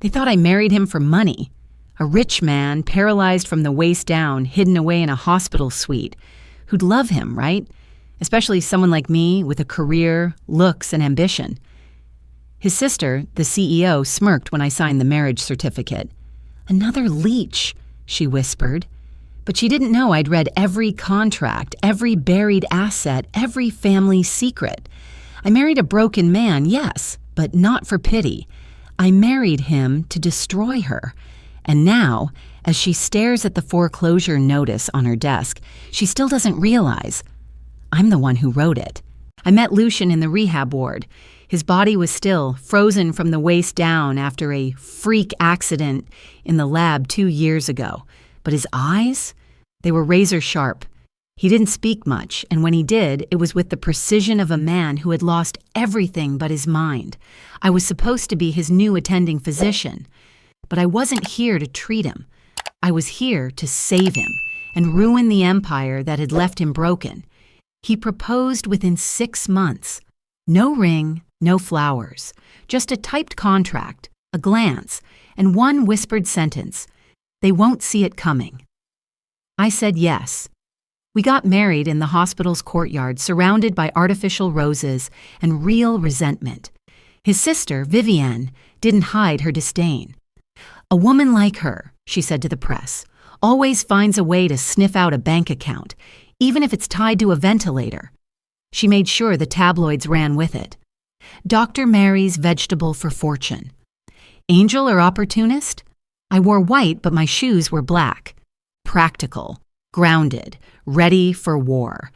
They thought I married him for money. A rich man, paralyzed from the waist down, hidden away in a hospital suite. Who'd love him, right? Especially someone like me with a career, looks, and ambition. His sister, the CEO, smirked when I signed the marriage certificate. "Another leech," she whispered. But she didn't know I'd read every contract, every buried asset, every family secret. I married a broken man, yes, but not for pity. I married him to destroy her. And now, as she stares at the foreclosure notice on her desk, she still doesn't realize I'm the one who wrote it. I met Lucian in the rehab ward. His body was still, frozen from the waist down after a freak accident in the lab 2 years ago. But his eyes? They were razor sharp. He didn't speak much, and when he did, it was with the precision of a man who had lost everything but his mind. I was supposed to be his new attending physician. But I wasn't here to treat him. I was here to save him and ruin the empire that had left him broken. He proposed within 6 months. No ring, no flowers, just a typed contract, a glance, and one whispered sentence. They won't see it coming. I said yes. We got married in the hospital's courtyard, surrounded by artificial roses and real resentment. His sister, Vivienne, didn't hide her disdain. "A woman like her," she said to the press, "always finds a way to sniff out a bank account, even if it's tied to a ventilator." She made sure the tabloids ran with it. Dr. Mary's vegetable for fortune. Angel or opportunist? I wore white, but my shoes were black. Practical, grounded, ready for war.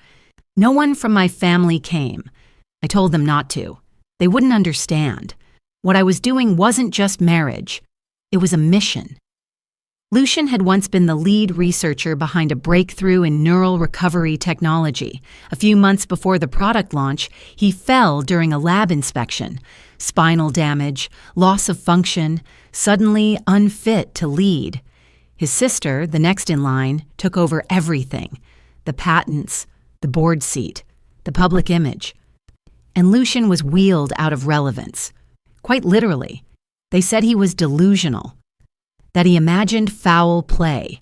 No one from my family came. I told them not to. They wouldn't understand. What I was doing wasn't just marriage. It was a mission. Lucian had once been the lead researcher behind a breakthrough in neural recovery technology. A few months before the product launch, he fell during a lab inspection. Spinal damage, loss of function, suddenly unfit to lead. His sister, the next in line, took over everything. The patents, the board seat, the public image. And Lucian was wheeled out of relevance. Quite literally. They said he was delusional, that he imagined foul play.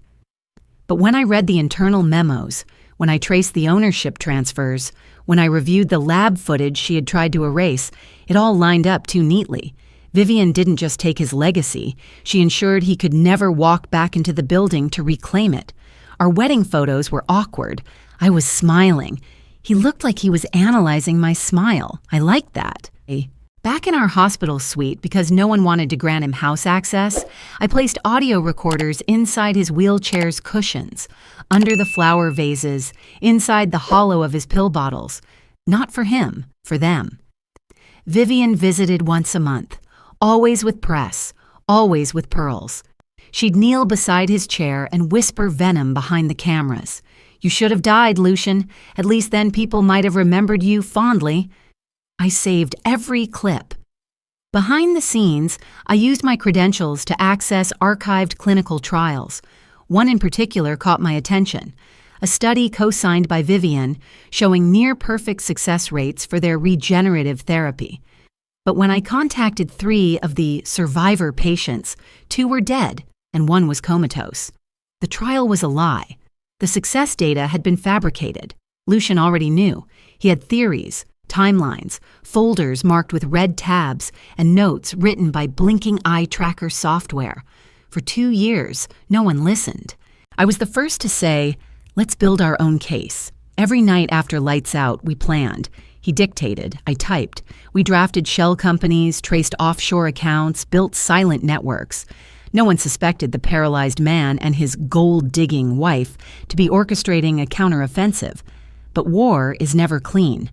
But when I read the internal memos, when I traced the ownership transfers, when I reviewed the lab footage she had tried to erase, it all lined up too neatly. Vivian didn't just take his legacy, she ensured he could never walk back into the building to reclaim it. Our wedding photos were awkward. I was smiling. He looked like he was analyzing my smile. I liked that. Back in our hospital suite, because no one wanted to grant him house access, I placed audio recorders inside his wheelchair's cushions, under the flower vases, inside the hollow of his pill bottles. Not for him, for them. Vivian visited once a month, always with press, always with pearls. She'd kneel beside his chair and whisper venom behind the cameras. "You should have died, Lucian. At least then people might have remembered you fondly." I saved every clip. Behind the scenes, I used my credentials to access archived clinical trials. One in particular caught my attention, a study co-signed by Vivian showing near-perfect success rates for their regenerative therapy. But when I contacted 3 of the survivor patients, 2 were dead and 1 was comatose. The trial was a lie. The success data had been fabricated. Lucian already knew. He had theories, timelines, folders marked with red tabs, and notes written by blinking eye tracker software. For 2 years, no one listened. I was the first to say, "Let's build our own case." Every night after lights out, we planned. He dictated, I typed. We drafted shell companies, traced offshore accounts, built silent networks. No one suspected the paralyzed man and his gold-digging wife to be orchestrating a counteroffensive. But war is never clean.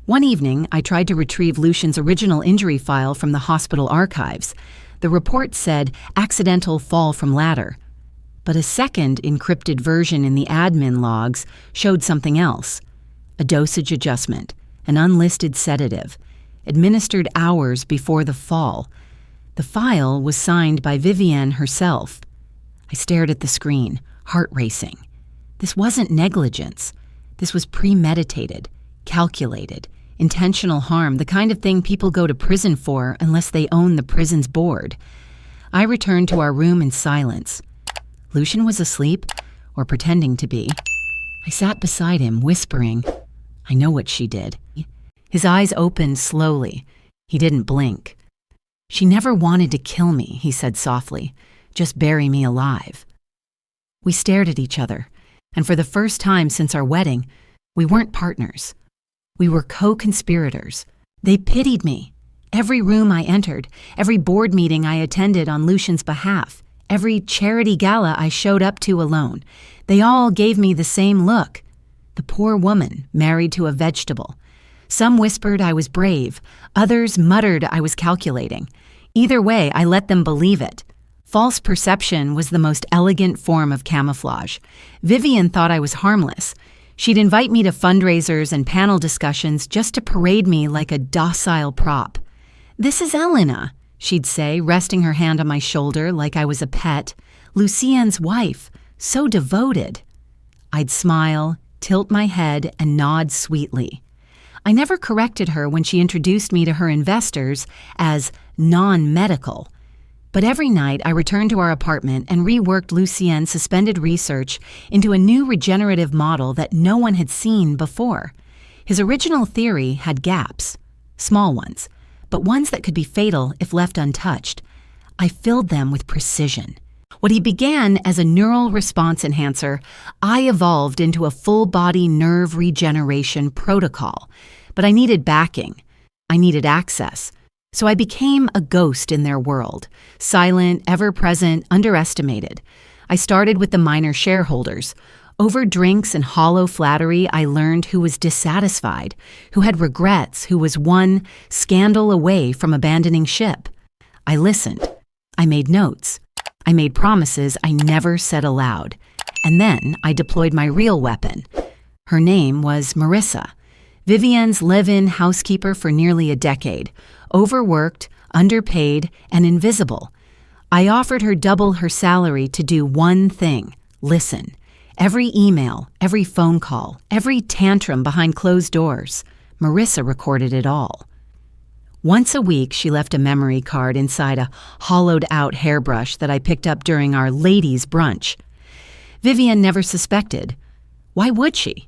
One evening, I tried to retrieve Lucian's original injury file from the hospital archives. The report said, "accidental fall from ladder." But a second encrypted version in the admin logs showed something else. A dosage adjustment, an unlisted sedative, administered hours before the fall. The file was signed by Vivienne herself. I stared at the screen, heart racing. This wasn't negligence. This was premeditated, calculated, intentional harm, the kind of thing people go to prison for unless they own the prison's board. I returned to our room in silence. Lucian was asleep, or pretending to be. I sat beside him, whispering, "I know what she did." His eyes opened slowly. He didn't blink. "She never wanted to kill me," he said softly, "just bury me alive." We stared at each other, and for the first time since our wedding, we weren't partners. We were co-conspirators. They pitied me. Every room I entered, every board meeting I attended on Lucian's behalf, every charity gala I showed up to alone, they all gave me the same look. The poor woman married to a vegetable. Some whispered I was brave, others muttered I was calculating. Either way, I let them believe it. False perception was the most elegant form of camouflage. Vivian thought I was harmless. She'd invite me to fundraisers and panel discussions just to parade me like a docile prop. "This is Elena," she'd say, resting her hand on my shoulder like I was a pet. "Lucienne's wife, so devoted." I'd smile, tilt my head, and nod sweetly. I never corrected her when she introduced me to her investors as non-medical. But every night I returned to our apartment and reworked Lucienne's suspended research into a new regenerative model that no one had seen before. His original theory had gaps, small ones, but ones that could be fatal if left untouched. I filled them with precision. What he began as a neural response enhancer, I evolved into a full-body nerve regeneration protocol. But I needed backing. I needed access. So I became a ghost in their world, silent, ever-present, underestimated. I started with the minor shareholders. Over drinks and hollow flattery, I learned who was dissatisfied, who had regrets, who was one scandal away from abandoning ship. I listened. I made notes. I made promises I never said aloud. And then I deployed my real weapon. Her name was Marissa, Vivian's live-in housekeeper for nearly a decade, overworked, underpaid, and invisible. I offered her double her salary to do one thing: listen. Every email, every phone call, every tantrum behind closed doors, Marissa recorded it all. Once a week, she left a memory card inside a hollowed-out hairbrush that I picked up during our ladies' brunch. Vivian never suspected. Why would she?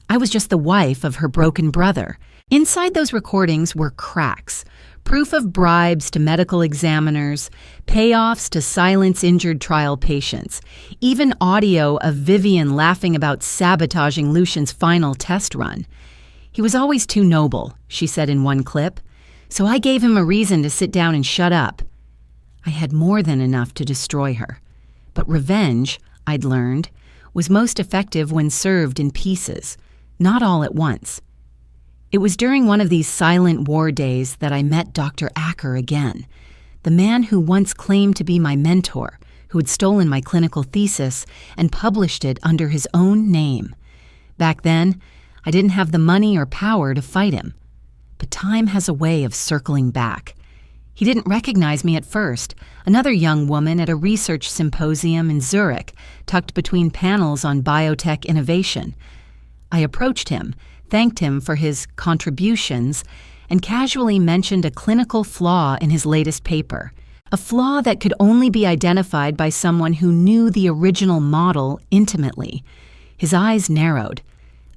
I was just the wife of her broken brother. Inside those recordings were cracks, proof of bribes to medical examiners, payoffs to silence injured trial patients, even audio of Vivian laughing about sabotaging Lucian's final test run. "He was always too noble," she said in one clip, "so I gave him a reason to sit down and shut up." I had more than enough to destroy her. But revenge, I'd learned, was most effective when served in pieces, not all at once. It was during one of these silent war days that I met Dr. Acker again, the man who once claimed to be my mentor, who had stolen my clinical thesis and published it under his own name. Back then, I didn't have the money or power to fight him. But time has a way of circling back. He didn't recognize me at first, another young woman at a research symposium in Zurich, tucked between panels on biotech innovation. I approached him, thanked him for his contributions, and casually mentioned a clinical flaw in his latest paper, a flaw that could only be identified by someone who knew the original model intimately. His eyes narrowed.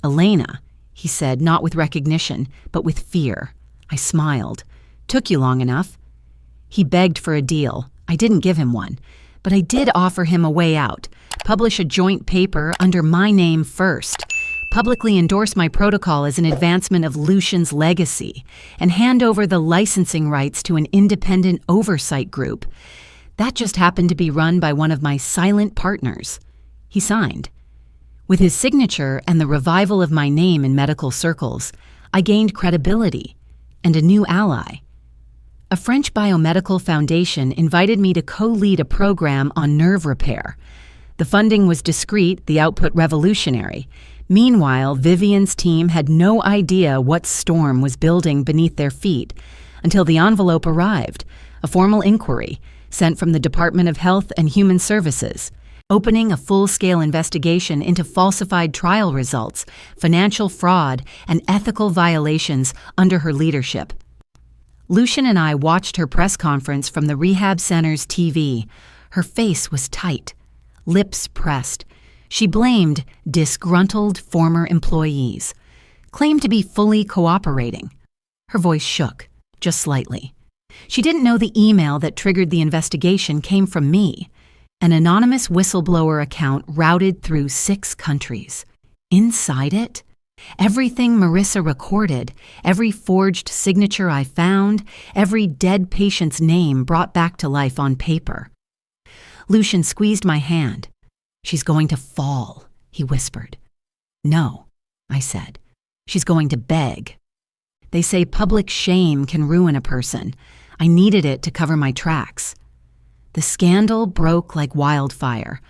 "Elena," he said, not with recognition, but with fear. I smiled. "Took you long enough." He begged for a deal. I didn't give him one, but I did offer him a way out, publish a joint paper under my name first, publicly endorse my protocol as an advancement of Lucian's legacy, and hand over the licensing rights to an independent oversight group. That just happened to be run by one of my silent partners. He signed. With his signature and the revival of my name in medical circles, I gained credibility and a new ally. A French biomedical foundation invited me to co-lead a program on nerve repair. The funding was discreet, the output revolutionary. Meanwhile, Vivian's team had no idea what storm was building beneath their feet until the envelope arrived, a formal inquiry sent from the Department of Health and Human Services, opening a full-scale investigation into falsified trial results, financial fraud, and ethical violations under her leadership. Lucian and I watched her press conference from the rehab center's TV. Her face was tight, lips pressed. She blamed disgruntled former employees, claimed to be fully cooperating. Her voice shook, just slightly. She didn't know the email that triggered the investigation came from me, an anonymous whistleblower account routed through 6 countries. Inside it, everything Marissa recorded, every forged signature I found, every dead patient's name brought back to life on paper. Lucian squeezed my hand. "She's going to fall," he whispered. "No," I said. "She's going to beg." They say public shame can ruin a person. I needed it to cover my tracks. The scandal broke like wildfire.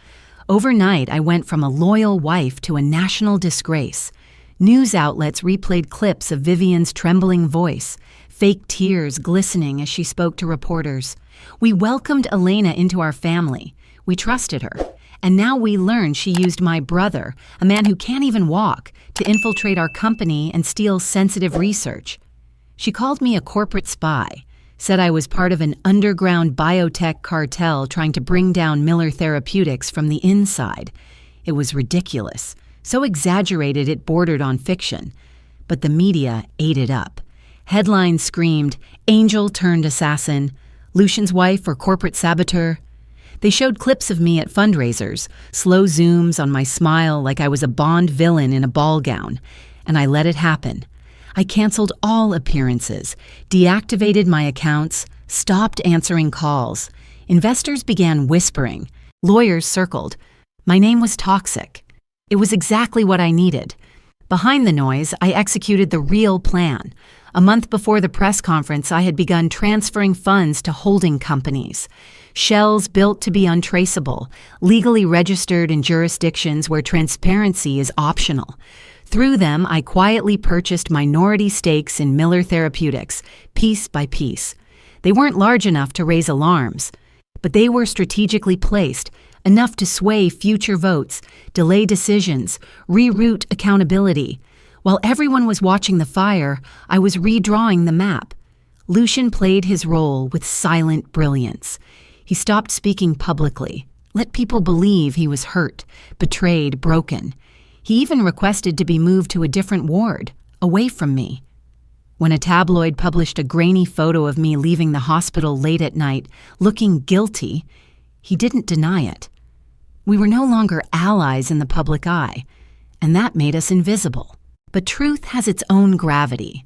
Overnight, I went from a loyal wife to a national disgrace. News outlets replayed clips of Vivian's trembling voice, fake tears glistening as she spoke to reporters. We welcomed Elena into our family. We trusted her. And now we learned she used my brother, a man who can't even walk, to infiltrate our company and steal sensitive research. She called me a corporate spy, said I was part of an underground biotech cartel trying to bring down Miller Therapeutics from the inside. It was ridiculous, so exaggerated it bordered on fiction. But the media ate it up. Headlines screamed, "Angel turned assassin," "Lucian's wife or corporate saboteur." They showed clips of me at fundraisers, slow zooms on my smile like I was a Bond villain in a ball gown, and I let it happen. I canceled all appearances, deactivated my accounts, stopped answering calls. Investors began whispering. Lawyers circled. My name was toxic. It was exactly what I needed. Behind the noise, I executed the real plan. A month before the press conference, I had begun transferring funds to holding companies. Shells built to be untraceable, legally registered in jurisdictions where transparency is optional. Through them, I quietly purchased minority stakes in Miller Therapeutics, piece by piece. They weren't large enough to raise alarms, but they were strategically placed, enough to sway future votes, delay decisions, reroute accountability. While everyone was watching the fire, I was redrawing the map. Lucian played his role with silent brilliance. He stopped speaking publicly, let people believe he was hurt, betrayed, broken. He even requested to be moved to a different ward, away from me. When a tabloid published a grainy photo of me leaving the hospital late at night, looking guilty, he didn't deny it. We were no longer allies in the public eye, and that made us invisible. But truth has its own gravity.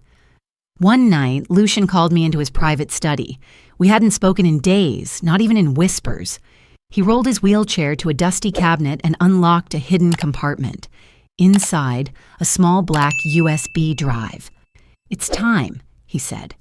One night, Lucian called me into his private study. We hadn't spoken in days, not even in whispers. He rolled his wheelchair to a dusty cabinet and unlocked a hidden compartment. Inside, a small black USB drive. "It's time," he said.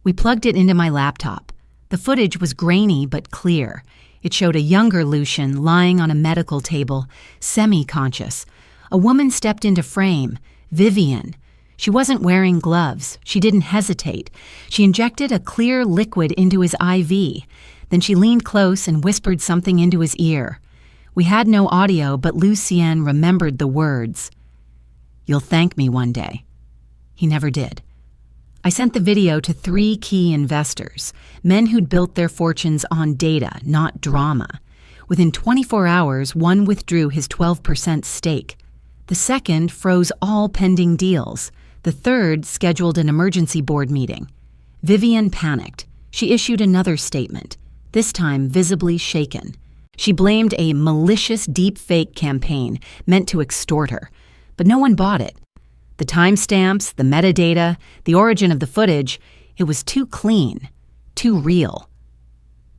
We plugged it into my laptop. The footage was grainy but clear. It showed a younger Lucian lying on a medical table, semi-conscious. A woman stepped into frame, Vivian. She wasn't wearing gloves. She didn't hesitate. She injected a clear liquid into his IV. Then she leaned close and whispered something into his ear. We had no audio, but Lucien remembered the words. "You'll thank me one day." He never did. I sent the video to 3 key investors, men who'd built their fortunes on data, not drama. Within 24 hours, one withdrew his 12% stake. The second froze all pending deals. The third scheduled an emergency board meeting. Vivian panicked. She issued another statement, this time visibly shaken. She blamed a malicious deepfake campaign meant to extort her, but no one bought it. The timestamps, the metadata, the origin of the footage, it was too clean, too real.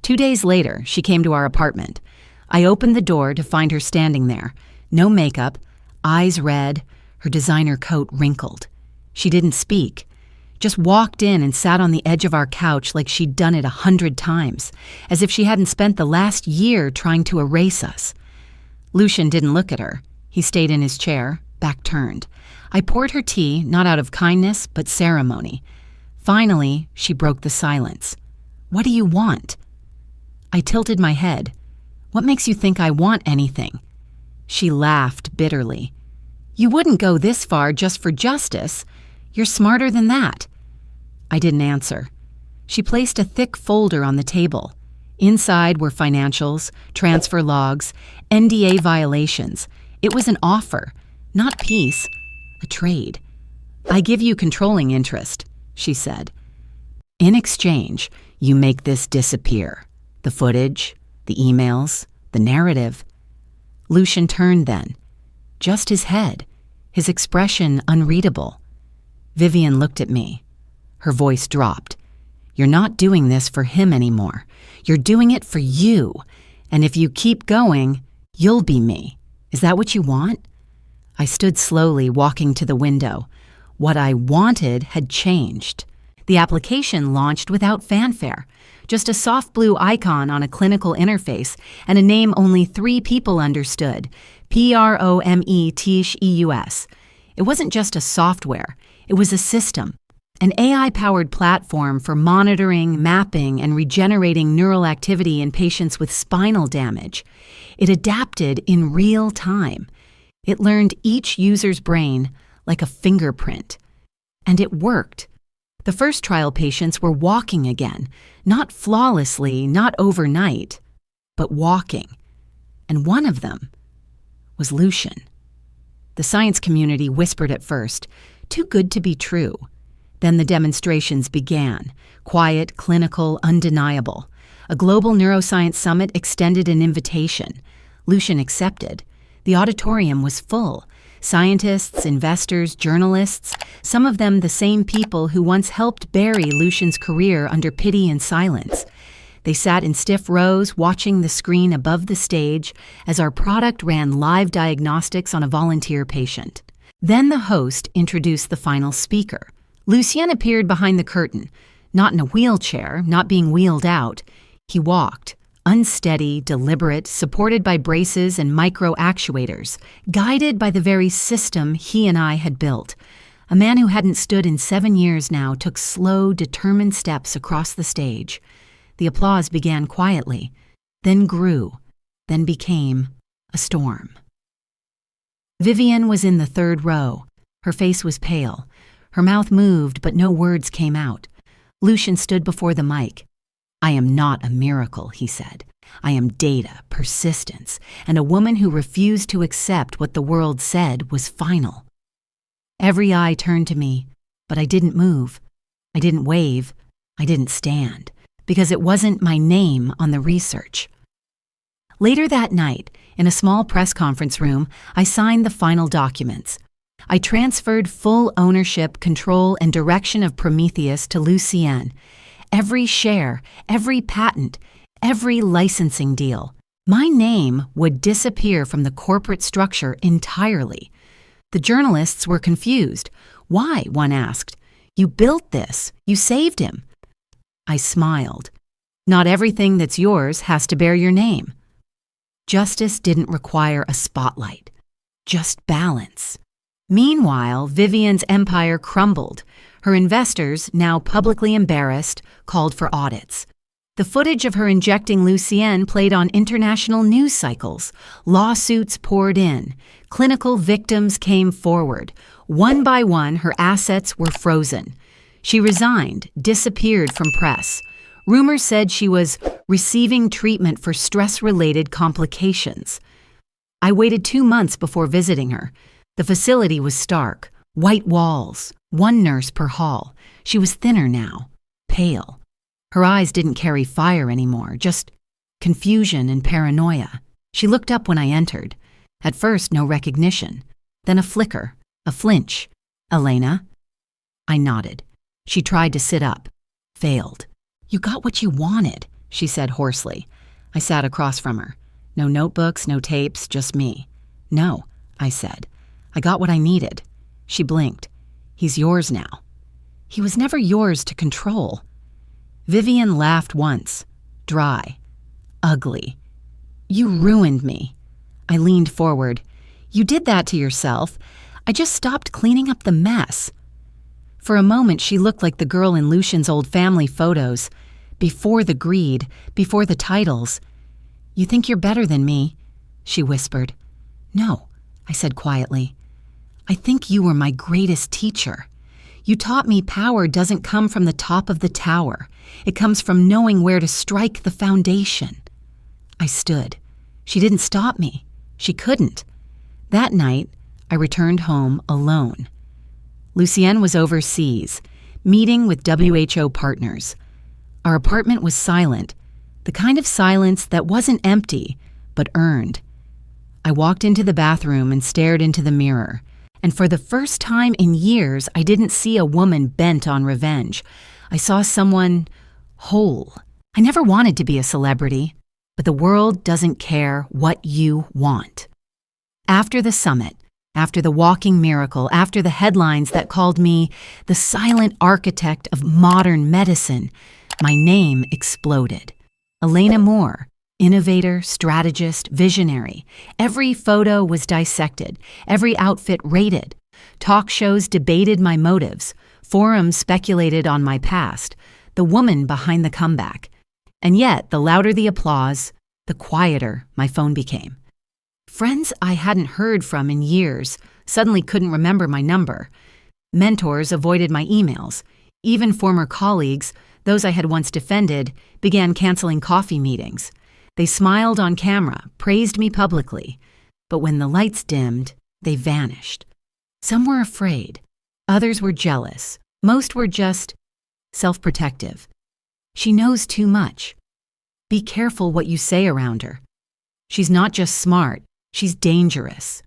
2 days later, she came to our apartment. I opened the door to find her standing there, no makeup, eyes red, her designer coat wrinkled. She didn't speak, just walked in and sat on the edge of our couch like she'd done it 100 times, as if she hadn't spent the last year trying to erase us. Lucian didn't look at her. He stayed in his chair, back turned. I poured her tea, not out of kindness, but ceremony. Finally, she broke the silence. "What do you want?" I tilted my head. "What makes you think I want anything?" She laughed bitterly. "You wouldn't go this far just for justice. You're smarter than that." I didn't answer. She placed a thick folder on the table. Inside were financials, transfer logs, NDA violations. It was an offer, not peace, a trade. "I give you controlling interest," she said. "In exchange, you make this disappear. The footage, the emails, the narrative." Lucian turned then. Just his head, his expression unreadable. Vivian looked at me. Her voice dropped. "You're not doing this for him anymore. You're doing it for you. And if you keep going, you'll be me. Is that what you want?" I stood slowly, walking to the window. What I wanted had changed. The application launched without fanfare. Just a soft blue icon on a clinical interface and a name only 3 people understood, Prometheus. It wasn't just a software, it was a system, an AI-powered platform for monitoring, mapping, and regenerating neural activity in patients with spinal damage. It adapted in real time. It learned each user's brain like a fingerprint. And it worked. The first trial patients were walking again, not flawlessly, not overnight, but walking. And one of them was Lucian. The science community whispered at first, "Too good to be true." Then the demonstrations began, quiet, clinical, undeniable. A global neuroscience summit extended an invitation. Lucian accepted. The auditorium was full. Scientists, investors, journalists, some of them the same people who once helped bury Lucian's career under pity and silence. They sat in stiff rows watching the screen above the stage as our product ran live diagnostics on a volunteer patient. Then the host introduced the final speaker. Lucien appeared behind the curtain, not in a wheelchair, not being wheeled out. He walked, unsteady, deliberate, supported by braces and micro-actuators, guided by the very system he and I had built. A man who hadn't stood in 7 years now took slow, determined steps across the stage. The applause began quietly, then grew, then became a storm. Vivian was in the 3rd row. Her face was pale. Her mouth moved, but no words came out. Lucian stood before the mic. "I am not a miracle," he said. "I am data, persistence, and a woman who refused to accept what the world said was final." Every eye turned to me, but I didn't move. I didn't wave. I didn't stand, because it wasn't my name on the research. Later that night, in a small press conference room, I signed the final documents. I transferred full ownership, control, and direction of Prometheus to Lucien. Every share, every patent, every licensing deal. My name would disappear from the corporate structure entirely. The journalists were confused. "Why?" one asked. "You built this. You saved him." I smiled. "Not everything that's yours has to bear your name." Justice didn't require a spotlight, just balance. Meanwhile, Vivian's empire crumbled. Her investors, now publicly embarrassed, called for audits. The footage of her injecting Lucien played on international news cycles. Lawsuits poured in. Clinical victims came forward. One by one, her assets were frozen. She resigned, disappeared from press. Rumors said she was receiving treatment for stress-related complications. I waited 2 months before visiting her. The facility was stark, white walls, 1 nurse per hall. She was thinner now, pale. Her eyes didn't carry fire anymore, just confusion and paranoia. She looked up when I entered. At first, no recognition. Then a flicker, a flinch. "Elena?" I nodded. She tried to sit up. Failed. "You got what you wanted," she said hoarsely. I sat across from her. No notebooks, no tapes, just me. "No," I said. "I got what I needed." She blinked. "He's yours now." "He was never yours to control." Vivian laughed once, dry, ugly. "You ruined me." I leaned forward. "You did that to yourself. I just stopped cleaning up the mess." For a moment, she looked like the girl in Lucian's old family photos. Before the greed, before the titles. "You think you're better than me," she whispered. "No," I said quietly. "I think you were my greatest teacher. You taught me power doesn't come from the top of the tower. It comes from knowing where to strike the foundation. I stood. She didn't stop me. She couldn't. That night, I returned home alone. Lucienne was overseas, meeting with WHO partners. Our apartment was silent, the kind of silence that wasn't empty, but earned. I walked into the bathroom and stared into the mirror. And for the first time in years, I didn't see a woman bent on revenge. I saw someone whole. I never wanted to be a celebrity, but the world doesn't care what you want. After the summit, after the walking miracle, after the headlines that called me the silent architect of modern medicine, my name exploded. Elena Moore. Innovator, strategist, visionary. Every photo was dissected, every outfit rated. Talk shows debated my motives, forums speculated on my past, the woman behind the comeback. And yet, the louder the applause, the quieter my phone became. Friends I hadn't heard from in years suddenly couldn't remember my number. Mentors avoided my emails. Even former colleagues, those I had once defended, began canceling coffee meetings. They smiled on camera, praised me publicly, but when the lights dimmed, they vanished. Some were afraid, others were jealous, most were just self-protective. She knows too much. Be careful what you say around her. She's not just smart, she's dangerous.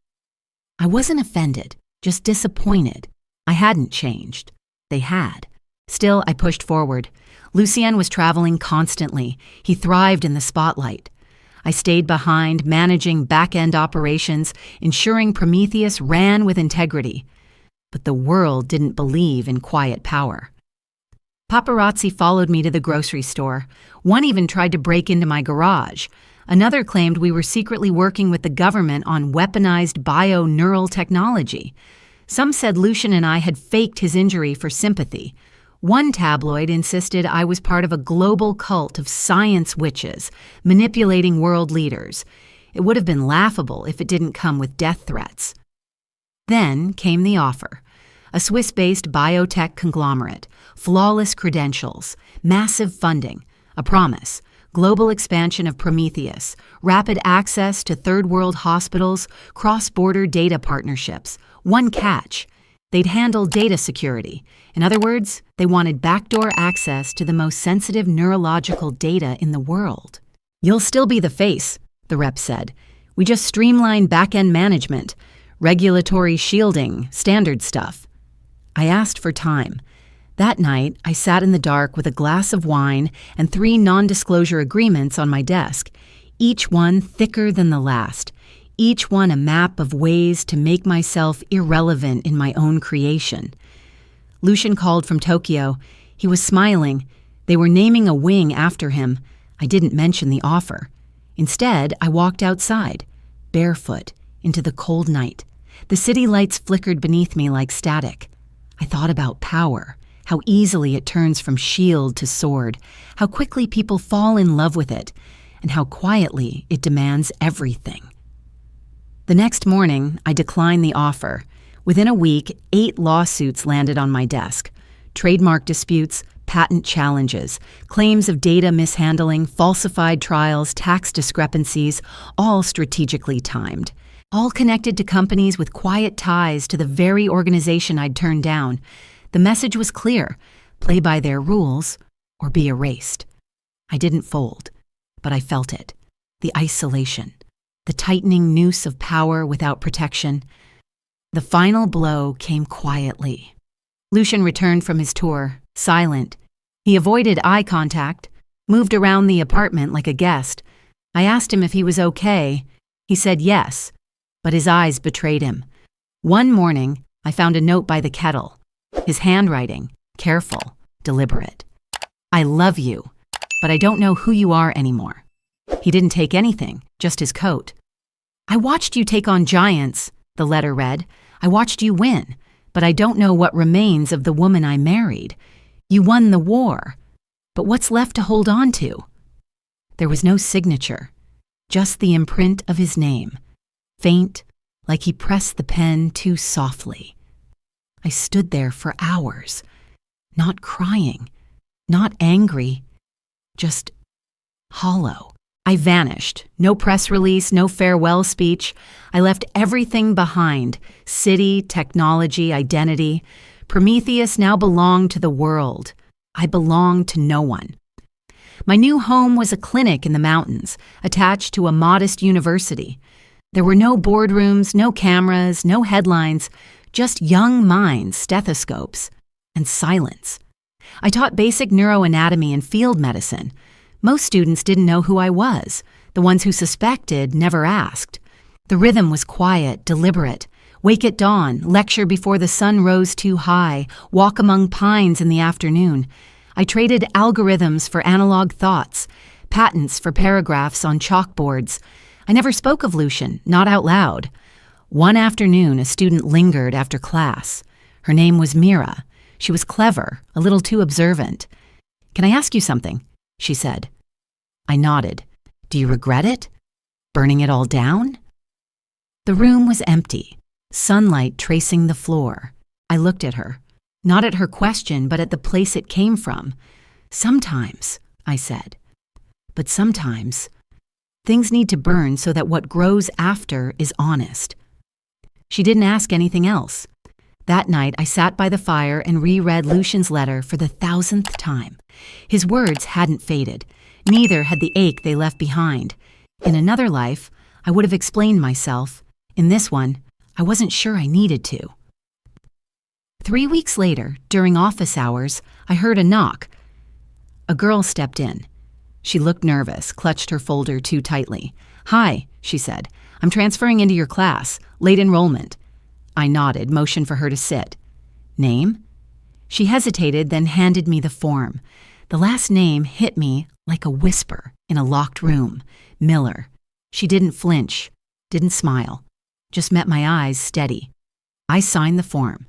I wasn't offended, just disappointed. I hadn't changed. They had. Still, I pushed forward. Lucien was traveling constantly. He thrived in the spotlight. I stayed behind, managing back-end operations, ensuring Prometheus ran with integrity. But the world didn't believe in quiet power. Paparazzi followed me to the grocery store. One even tried to break into my garage. Another claimed we were secretly working with the government on weaponized bio-neural technology. Some said Lucien and I had faked his injury for sympathy. One tabloid insisted I was part of a global cult of science witches, manipulating world leaders. It would have been laughable if it didn't come with death threats. Then came the offer. A Swiss-based biotech conglomerate, flawless credentials, massive funding, a promise, global expansion of Prometheus, rapid access to third-world hospitals, cross-border data partnerships. One catch. They'd handle data security. In other words, they wanted backdoor access to the most sensitive neurological data in the world. You'll still be the face, the rep said. We just streamline back-end management, regulatory shielding, standard stuff. I asked for time. That night, I sat in the dark with a glass of wine and 3 non-disclosure agreements on my desk, each one thicker than the last. Each one a map of ways to make myself irrelevant in my own creation. Lucien called from Tokyo. He was smiling. They were naming a wing after him. I didn't mention the offer. Instead, I walked outside, barefoot, into the cold night. The city lights flickered beneath me like static. I thought about power, how easily it turns from shield to sword, how quickly people fall in love with it, and how quietly it demands everything. The next morning, I declined the offer. Within a week, 8 lawsuits landed on my desk. Trademark disputes, patent challenges, claims of data mishandling, falsified trials, tax discrepancies, all strategically timed. All connected to companies with quiet ties to the very organization I'd turned down. The message was clear: play by their rules or be erased. I didn't fold, but I felt it. The isolation. The tightening noose of power without protection. The final blow came quietly. Lucien returned from his tour, silent. He avoided eye contact, moved around the apartment like a guest. I asked him if he was okay. He said yes, but his eyes betrayed him. One morning, I found a note by the kettle. His handwriting, careful, deliberate. I love you, but I don't know who you are anymore. He didn't take anything, just his coat. I watched you take on giants, the letter read. I watched you win, but I don't know what remains of the woman I married. You won the war, but what's left to hold on to? There was no signature, just the imprint of his name, faint, like he pressed the pen too softly. I I stood there for hours, not crying, not angry, just hollow. I vanished. No press release, no farewell speech. I left everything behind: city, technology, identity. Prometheus now belonged to the world. I belonged to no one. My new home was a clinic in the mountains, attached to a modest university. There were no boardrooms, no cameras, no headlines, just young minds, stethoscopes, and silence. I taught basic neuroanatomy and field medicine. Most students didn't know who I was. The ones who suspected never asked. The rhythm was quiet, deliberate. Wake at dawn, lecture before the sun rose too high, walk among pines in the afternoon. I traded algorithms for analog thoughts, patents for paragraphs on chalkboards. I never spoke of Lucian, not out loud. One afternoon, a student lingered after class. Her name was Mira. She was clever, a little too observant. "Can I ask you something?" she said. I nodded. "Do you regret it? Burning it all down?" The room was empty, sunlight tracing the floor. I looked at her, not at her question, but at the place it came from. "Sometimes," I said. "But sometimes, things need to burn so that what grows after is honest." She didn't ask anything else. That night, I sat by the fire and reread Lucian's letter for the 1,000th time. His words hadn't faded. Neither had the ache they left behind. In another life, I would have explained myself. In this one, I wasn't sure I needed to. 3 weeks later, during office hours, I heard a knock. A girl stepped in. She looked nervous, clutched her folder too tightly. "Hi," she said. "I'm transferring into your class. Late enrollment." I nodded, motioned for her to sit. "Name?" She hesitated, then handed me the form. The last name hit me like a whisper in a locked room. Miller. She didn't flinch, didn't smile, just met my eyes steady. I signed the form.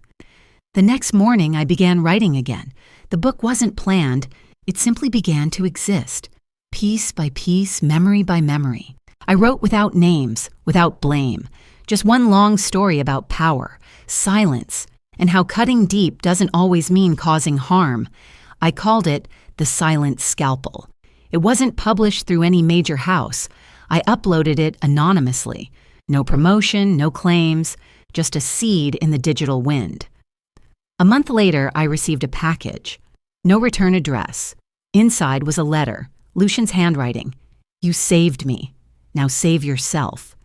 The next morning, I began writing again. The book wasn't planned. It simply began to exist, piece by piece, memory by memory. I wrote without names, without blame. Just one long story about power, silence, and how cutting deep doesn't always mean causing harm. I called it The Silent Scalpel. It wasn't published through any major house. I uploaded it anonymously. No promotion, no claims, just a seed in the digital wind. A month later, I received a package. No return address. Inside was a letter, Lucian's handwriting. "You saved me. Now save yourself."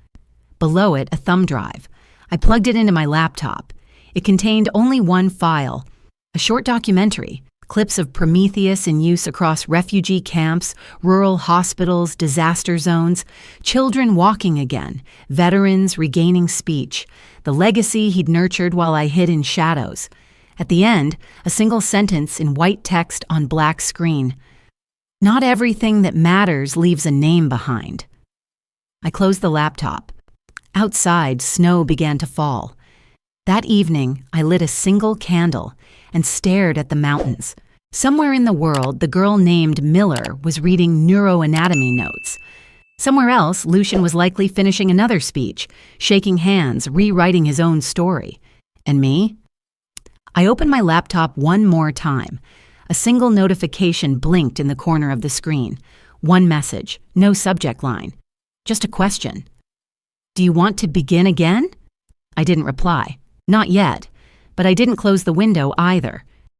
Below it, a thumb drive. I plugged it into my laptop. It contained only one file, a short documentary, clips of Prometheus in use across refugee camps, rural hospitals, disaster zones, children walking again, veterans regaining speech, the legacy he'd nurtured while I hid in shadows. At the end, a single sentence in white text on black screen. "Not everything that matters leaves a name behind." I closed the laptop. Outside, snow began to fall. That evening, I lit a single candle and stared at the mountains. Somewhere in the world, the girl named Miller was reading neuroanatomy notes. Somewhere else, Lucian was likely finishing another speech, shaking hands, rewriting his own story. And me? I opened my laptop one more time. A single notification blinked in the corner of the screen. One message, no subject line. Just a question. "Do you want to begin again?" I didn't reply. Not yet. But I didn't close the window either.